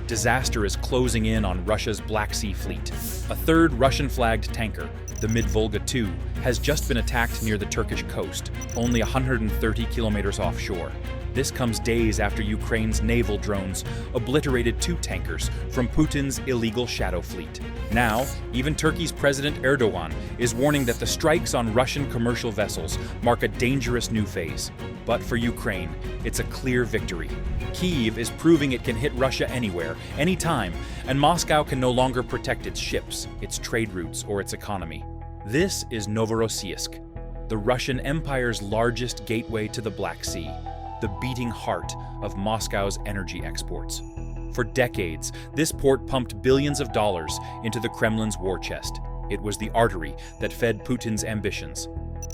disaster is closing in on Russia's Black Sea fleet. A third Russian-flagged tanker, the Mid-Volga II, has just been attacked near the Turkish coast, only 130 kilometers offshore. This comes days after Ukraine's naval drones obliterated 2 tankers from Putin's illegal shadow fleet. Now, even Turkey's President Erdogan is warning that the strikes on Russian commercial vessels mark a dangerous new phase. But for Ukraine, it's a clear victory. Kyiv is proving it can hit Russia anywhere, anytime, and Moscow can no longer protect its ships, its trade routes, or its economy. This is Novorossiysk, the Russian Empire's largest gateway to the Black Sea, the beating heart of Moscow's energy exports. For decades, this port pumped billions of dollars into the Kremlin's war chest. It was the artery that fed Putin's ambitions.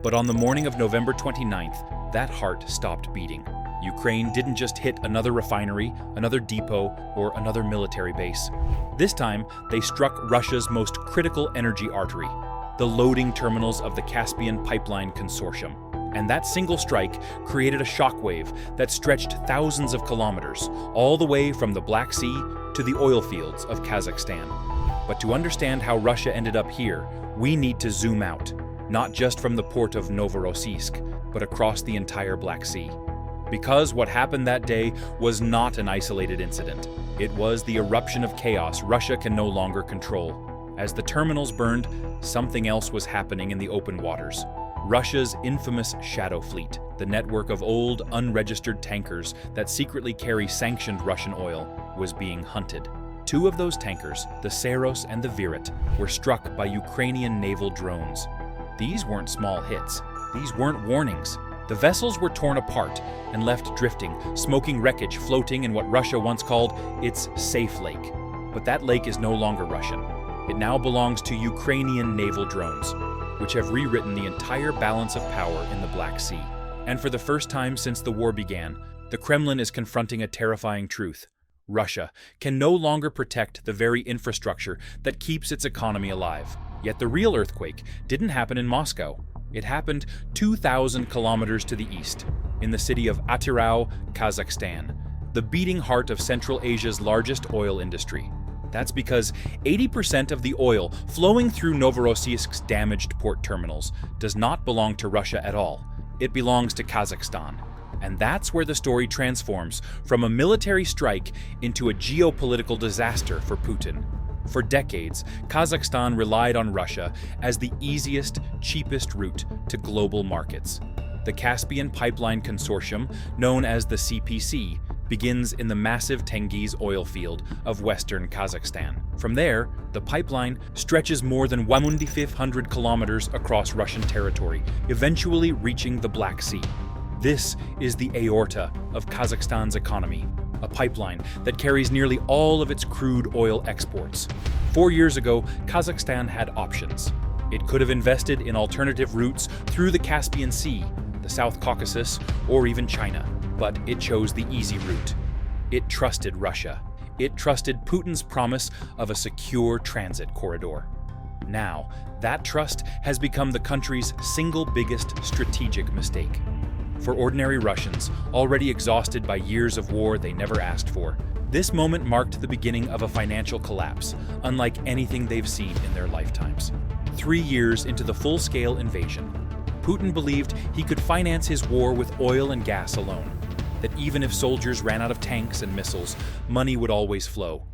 But on the morning of November 29th, that heart stopped beating. Ukraine didn't just hit another refinery, another depot, or another military base. This time, they struck Russia's most critical energy artery, the loading terminals of the Caspian pipeline consortium. And that single strike created a shockwave that stretched thousands of kilometers, all the way from the Black Sea to the oil fields of Kazakhstan. But to understand how Russia ended up here, we need to zoom out, not just from the port of Novorossiysk, but across the entire Black Sea. Because what happened that day was not an isolated incident. It was the eruption of chaos Russia can no longer control. As the terminals burned, something else was happening in the open waters. Russia's infamous shadow fleet, the network of old, unregistered tankers that secretly carry sanctioned Russian oil, was being hunted. 2 of those tankers, the Saros and the Viret, were struck by Ukrainian naval drones. These weren't small hits. These weren't warnings. The vessels were torn apart and left drifting, smoking wreckage floating in what Russia once called its safe lake. But that lake is no longer Russian. It now belongs to Ukrainian naval drones, which have rewritten the entire balance of power in the Black Sea. And for the first time since the war began, the Kremlin is confronting a terrifying truth. Russia can no longer protect the very infrastructure that keeps its economy alive. Yet the real earthquake didn't happen in Moscow. It happened 2,000 kilometers to the east, in the city of Atyrau, Kazakhstan, the beating heart of Central Asia's largest oil industry. That's because 80% of the oil flowing through Novorossiysk's damaged port terminals does not belong to Russia at all. It belongs to Kazakhstan. And that's where the story transforms from a military strike into a geopolitical disaster for Putin. For decades, Kazakhstan relied on Russia as the easiest, cheapest route to global markets. The Caspian Pipeline Consortium, known as the CPC, begins in the massive Tengiz oil field of western Kazakhstan. From there, the pipeline stretches more than 1,500 kilometers across Russian territory, eventually reaching the Black Sea. This is the aorta of Kazakhstan's economy, a pipeline that carries nearly all of its crude oil exports. 4 years ago, Kazakhstan had options. It could have invested in alternative routes through the Caspian Sea, the South Caucasus, or even China. But it chose the easy route. It trusted Russia. It trusted Putin's promise of a secure transit corridor. Now, that trust has become the country's single biggest strategic mistake. For ordinary Russians, already exhausted by years of war they never asked for, this moment marked the beginning of a financial collapse, unlike anything they've seen in their lifetimes. 3 years into the full-scale invasion, Putin believed he could finance his war with oil and gas alone. That even if soldiers ran out of tanks and missiles, money would always flow.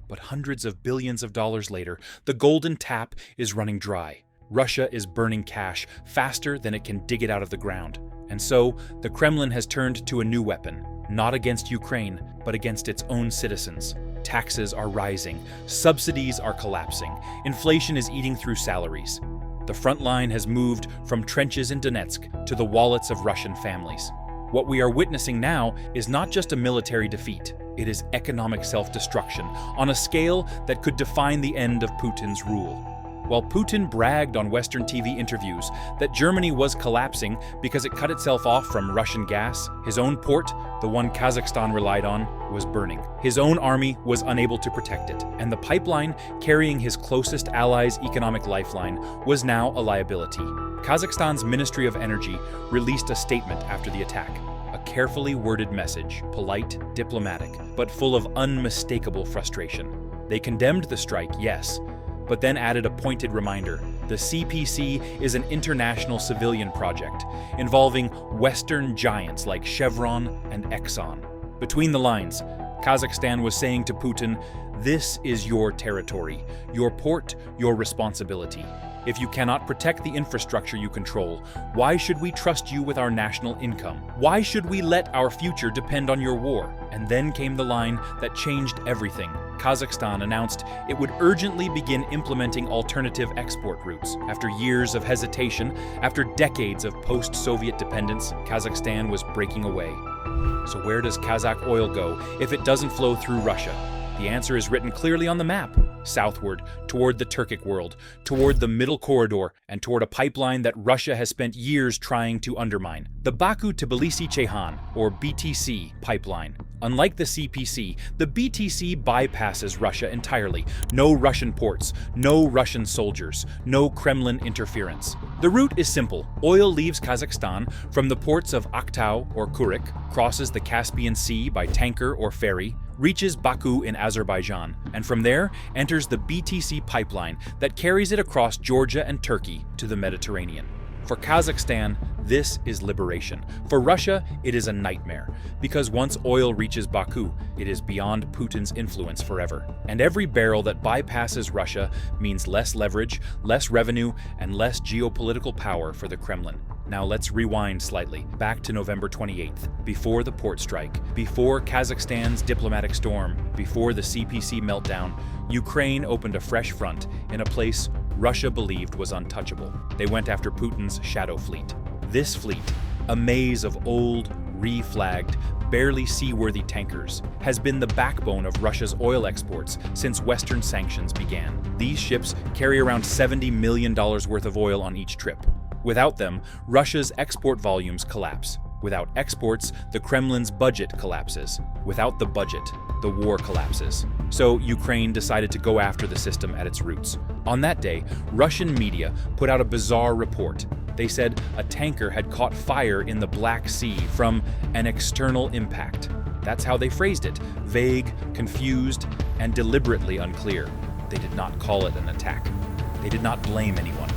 But hundreds of billions of dollars later, the golden tap is running dry. Russia is burning cash faster than it can dig it out of the ground. And so, the Kremlin has turned to a new weapon, not against Ukraine, but against its own citizens. Taxes are rising, subsidies are collapsing, inflation is eating through salaries. The front line has moved from trenches in Donetsk to the wallets of Russian families. What we are witnessing now is not just a military defeat, it is economic self-destruction on a scale that could define the end of Putin's rule. While Putin bragged on Western TV interviews that Germany was collapsing because it cut itself off from Russian gas, his own port, the one Kazakhstan relied on, was burning. His own army was unable to protect it, and the pipeline carrying his closest ally's economic lifeline was now a liability. Kazakhstan's Ministry of Energy released a statement after the attack, a carefully worded message, polite, diplomatic, but full of unmistakable frustration. They condemned the strike, yes, but then added a pointed reminder. The CPC is an international civilian project involving Western giants like Chevron and Exxon. Between the lines, Kazakhstan was saying to Putin, "This is your territory, your port, your responsibility. If you cannot protect the infrastructure you control, why should we trust you with our national income? Why should we let our future depend on your war?" And then came the line that changed everything. Kazakhstan announced it would urgently begin implementing alternative export routes. After years of hesitation, after decades of post-Soviet dependence, Kazakhstan was breaking away. So where does Kazakh oil go if it doesn't flow through Russia? The answer is written clearly on the map. Southward, toward the Turkic world, toward the Middle Corridor, and toward a pipeline that Russia has spent years trying to undermine. The Baku-Tbilisi-Ceyhan, or BTC, pipeline. Unlike the CPC, the BTC bypasses Russia entirely. No Russian ports, no Russian soldiers, no Kremlin interference. The route is simple. Oil leaves Kazakhstan from the ports of Aktau or Kurik, crosses the Caspian Sea by tanker or ferry, reaches Baku in Azerbaijan, and from there enters the BTC pipeline that carries it across Georgia and Turkey to the Mediterranean. For Kazakhstan, this is liberation. For Russia, it is a nightmare, because once oil reaches Baku, it is beyond Putin's influence forever. And every barrel that bypasses Russia means less leverage, less revenue, and less geopolitical power for the Kremlin. Now let's rewind slightly, back to November 28th, before the port strike, before Kazakhstan's diplomatic storm, before the CPC meltdown. Ukraine opened a fresh front in a place Russia believed was untouchable. They went after Putin's shadow fleet. This fleet, a maze of old, reflagged, barely seaworthy tankers, has been the backbone of Russia's oil exports since Western sanctions began. These ships carry around $70 million worth of oil on each trip. Without them, Russia's export volumes collapse. Without exports, the Kremlin's budget collapses. Without the budget, the war collapses. So Ukraine decided to go after the system at its roots. On that day, Russian media put out a bizarre report. They said a tanker had caught fire in the Black Sea from an external impact. That's how they phrased it: vague, confused, and deliberately unclear. They did not call it an attack. They did not blame anyone.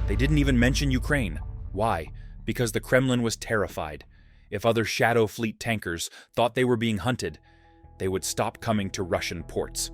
They didn't even mention Ukraine. Why? Because the Kremlin was terrified. If other shadow fleet tankers thought they were being hunted, they would stop coming to Russian ports,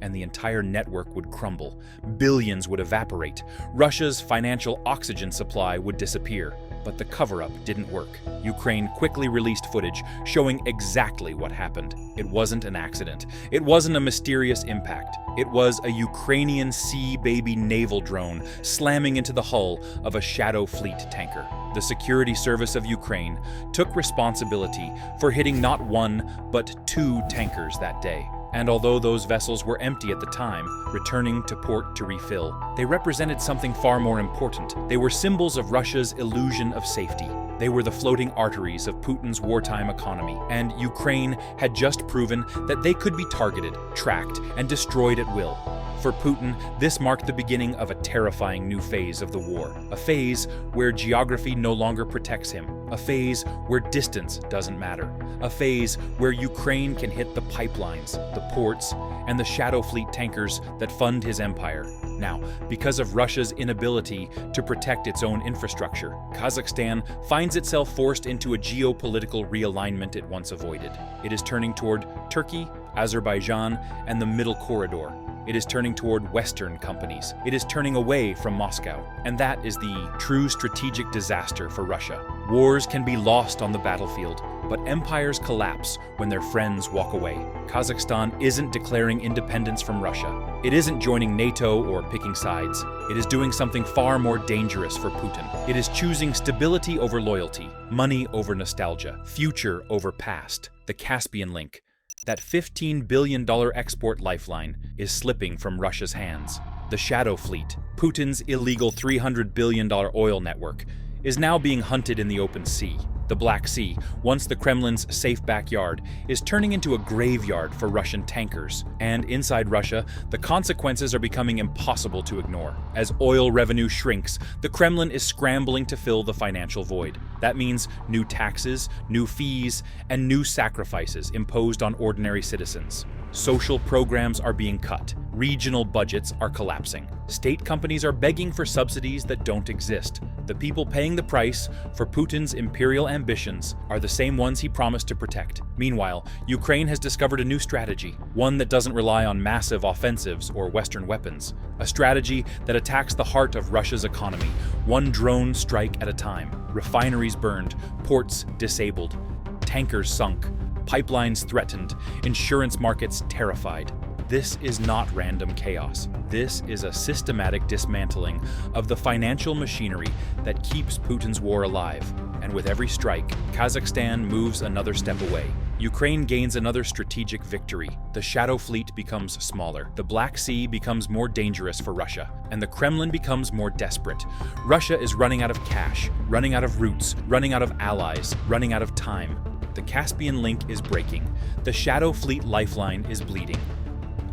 and the entire network would crumble. Billions would evaporate. Russia's financial oxygen supply would disappear. But the cover-up didn't work. Ukraine quickly released footage showing exactly what happened. It wasn't an accident. It wasn't a mysterious impact. It was a Ukrainian Sea Baby naval drone slamming into the hull of a shadow fleet tanker. The Security Service of Ukraine took responsibility for hitting not one, but 2 tankers that day. And although those vessels were empty at the time, returning to port to refill, they represented something far more important. They were symbols of Russia's illusion of safety. They were the floating arteries of Putin's wartime economy, and Ukraine had just proven that they could be targeted, tracked, and destroyed at will. For Putin, this marked the beginning of a terrifying new phase of the war, a phase where geography no longer protects him, a phase where distance doesn't matter, a phase where Ukraine can hit the pipelines, the ports, and the shadow fleet tankers that fund his empire. Now, because of Russia's inability to protect its own infrastructure, Kazakhstan finds itself forced into a geopolitical realignment it once avoided. It is turning toward Turkey, Azerbaijan, and the Middle Corridor. It is turning toward Western companies. It is turning away from Moscow. And that is the true strategic disaster for Russia. Wars can be lost on the battlefield, but empires collapse when their friends walk away. Kazakhstan isn't declaring independence from Russia. It isn't joining NATO or picking sides. It is doing something far more dangerous for Putin. It is choosing stability over loyalty, money over nostalgia, future over past. The Caspian link, that $15 billion export lifeline, is slipping from Russia's hands. The shadow fleet, Putin's illegal $300 billion oil network, is now being hunted in the open sea. The Black Sea, once the Kremlin's safe backyard, is turning into a graveyard for Russian tankers. And inside Russia, the consequences are becoming impossible to ignore. As oil revenue shrinks, the Kremlin is scrambling to fill the financial void. That means new taxes, new fees, and new sacrifices imposed on ordinary citizens. Social programs are being cut. Regional budgets are collapsing. State companies are begging for subsidies that don't exist. The people paying the price for Putin's imperial ambitions are the same ones he promised to protect. Meanwhile, Ukraine has discovered a new strategy, one that doesn't rely on massive offensives or Western weapons. A strategy that attacks the heart of Russia's economy, one drone strike at a time. Refineries burned, ports disabled, tankers sunk, pipelines threatened, insurance markets terrified. This is not random chaos. This is a systematic dismantling of the financial machinery that keeps Putin's war alive. And with every strike, Kazakhstan moves another step away. Ukraine gains another strategic victory. The Shadow Fleet becomes smaller. The Black Sea becomes more dangerous for Russia. And the Kremlin becomes more desperate. Russia is running out of cash, running out of routes, running out of allies, running out of time. The Caspian link is breaking. The Shadow Fleet lifeline is bleeding.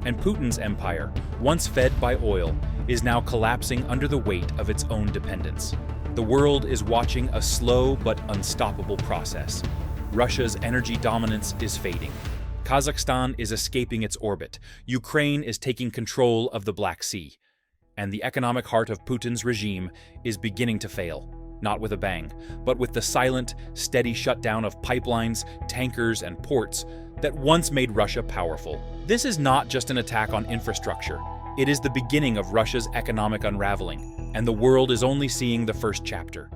And Putin's empire, once fed by oil, is now collapsing under the weight of its own dependence. The world is watching a slow but unstoppable process. Russia's energy dominance is fading. Kazakhstan is escaping its orbit. Ukraine is taking control of the Black Sea. And the economic heart of Putin's regime is beginning to fail. Not with a bang, but with the silent, steady shutdown of pipelines, tankers, and ports that once made Russia powerful. This is not just an attack on infrastructure. It is the beginning of Russia's economic unraveling, and the world is only seeing the first chapter.